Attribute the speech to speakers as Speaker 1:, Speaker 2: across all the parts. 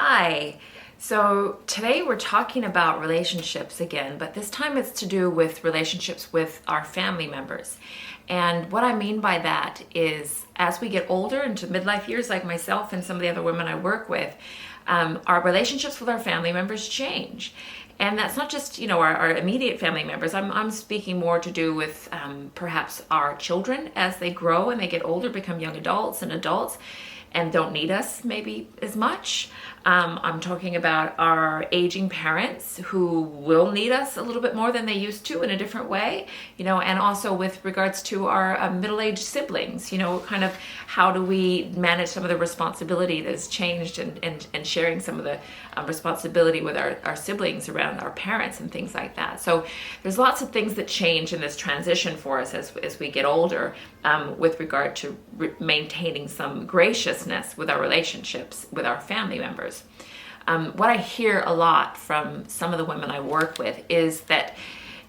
Speaker 1: Hi. So today we're talking about relationships again, but this time it's to do with relationships with our family members. And what I mean by that is as we get older into midlife years, like myself and some of the other women I work with, our relationships with our family members change. And that's not just, our immediate family members. I'm speaking more to do with perhaps our children as they grow and they get older, become young adults and don't need us maybe as much. I'm talking about our aging parents who will need us a little bit more than they used to in a different way, and also with regards to our middle-aged siblings, kind of how do we manage some of the responsibility that's changed and sharing some of the responsibility with our siblings around our parents and things like that. So there's lots of things that change in this transition for us as we get older with regard to maintaining some graciousness with our relationships with our family members. What I hear a lot from some of the women I work with is that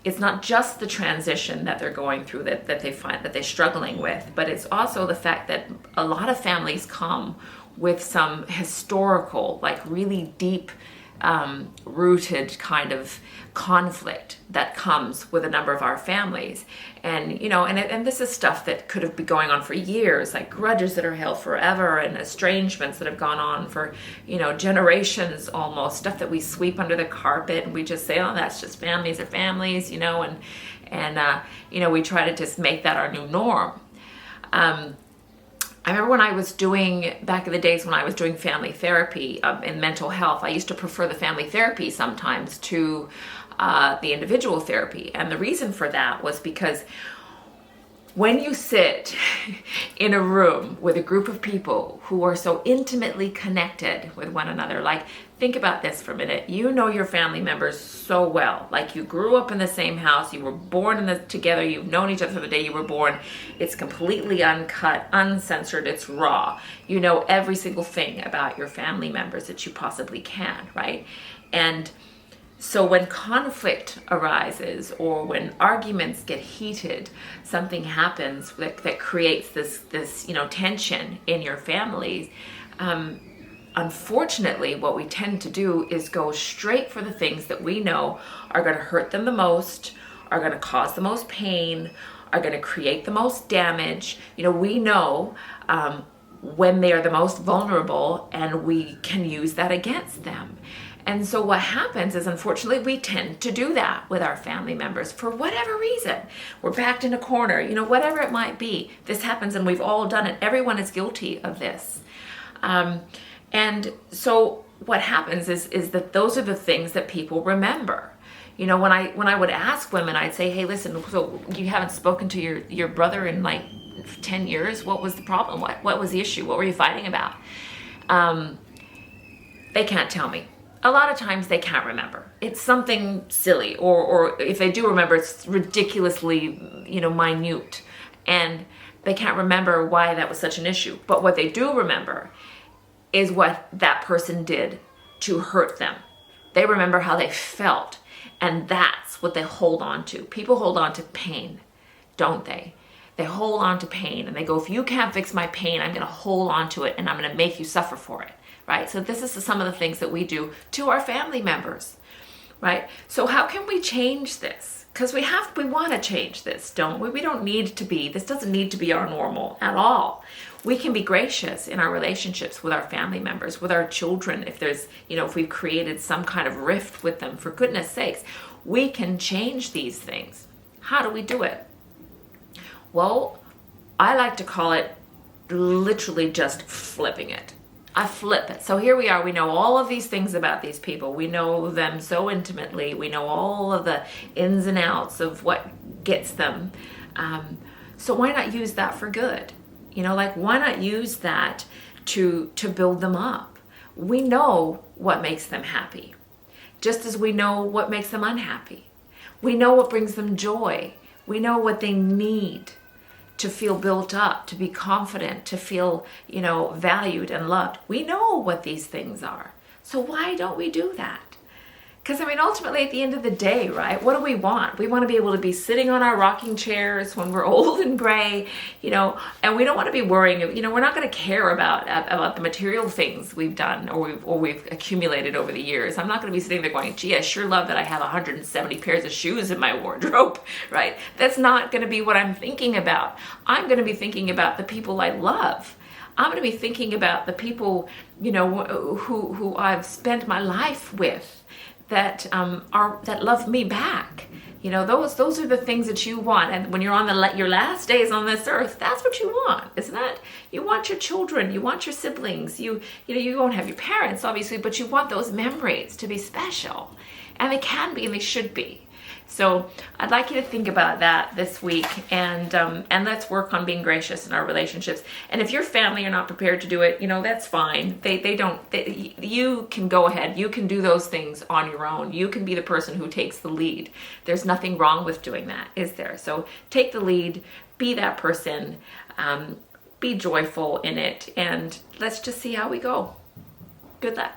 Speaker 1: it's not just the transition that they're going through that they find that they're struggling with, but it's also the fact that a lot of families come with some historical, like really deep rooted kind of conflict that comes with a number of our families. And and this is stuff that could have been going on for years, like grudges that are held forever and estrangements that have gone on for generations, almost stuff that we sweep under the carpet and we just say, oh, that's just families are families, and we try to just make that our new norm. I remember when I was back in the days when I was doing family therapy in mental health, I used to prefer the family therapy sometimes to the individual therapy. And the reason for that was because when you sit in a room with a group of people who are so intimately connected with one another, like think about this for a minute. You know your family members so well. Like you grew up in the same house, you were born together, you've known each other from the day you were born. It's completely uncut, uncensored, it's raw. You know every single thing about your family members that you possibly can, right? And so when conflict arises or when arguments get heated, something happens that creates this tension in your families. Unfortunately, what we tend to do is go straight for the things that we know are going to hurt them the most, are going to cause the most pain, are going to create the most damage. We know when they are the most vulnerable, and we can use that against them. And so what happens is, unfortunately, we tend to do that with our family members for whatever reason. We're backed in a corner, whatever it might be. This happens and we've all done it. Everyone is guilty of this. And so what happens is that those are the things that people remember. When I would ask women, I'd say, hey, listen, so you haven't spoken to your brother in like 10 years. What was the problem? What was the issue? What were you fighting about? They can't tell me. A lot of times they can't remember. It's something silly, or if they do remember, it's ridiculously, minute, and they can't remember why that was such an issue. But what they do remember is what that person did to hurt them. They remember how they felt, and that's what they hold on to. People hold on to pain, don't they? They hold on to pain, and they go, if you can't fix my pain, I'm going to hold on to it, and I'm going to make you suffer for it. Right? So this is some of the things that we do to our family members, right? So how can we change this? Because we want to change this, don't we? This doesn't need to be our normal at all. We can be gracious in our relationships with our family members, with our children. If there's, if we've created some kind of rift with them, for goodness sakes, we can change these things. How do we do it? Well, I like to call it literally just flipping it. I flip it. So here we are. We know all of these things about these people. We know them so intimately. We know all of the ins and outs of what gets them. So why not use that for good? Why not use that to build them up? We know what makes them happy, just as we know what makes them unhappy. We know what brings them joy. We know what they need to feel built up, to be confident, to feel, valued and loved. We know what these things are. So why don't we do that? Because I mean, ultimately, at the end of the day, right, what do we want? We want to be able to be sitting on our rocking chairs when we're old and gray, and we don't want to be worrying, we're not going to care about the material things we've done or we've accumulated over the years. I'm not going to be sitting there going, gee, I sure love that I have 170 pairs of shoes in my wardrobe, right? That's not going to be what I'm thinking about. I'm going to be thinking about the people I love. I'm going to be thinking about the people, who I've spent my life with, that love me back. Those are the things that you want. And when you're on your last days on this earth, that's what you want, isn't it? You want your children, you want your siblings, you won't have your parents, obviously, but you want those memories to be special. And they can be, and they should be. So I'd like you to think about that this week, and let's work on being gracious in our relationships. And if your family are not prepared to do it, that's fine. You can go ahead. You can do those things on your own. You can be the person who takes the lead. There's nothing wrong with doing that, is there? So take the lead, be that person, be joyful in it, and let's just see how we go. Good luck.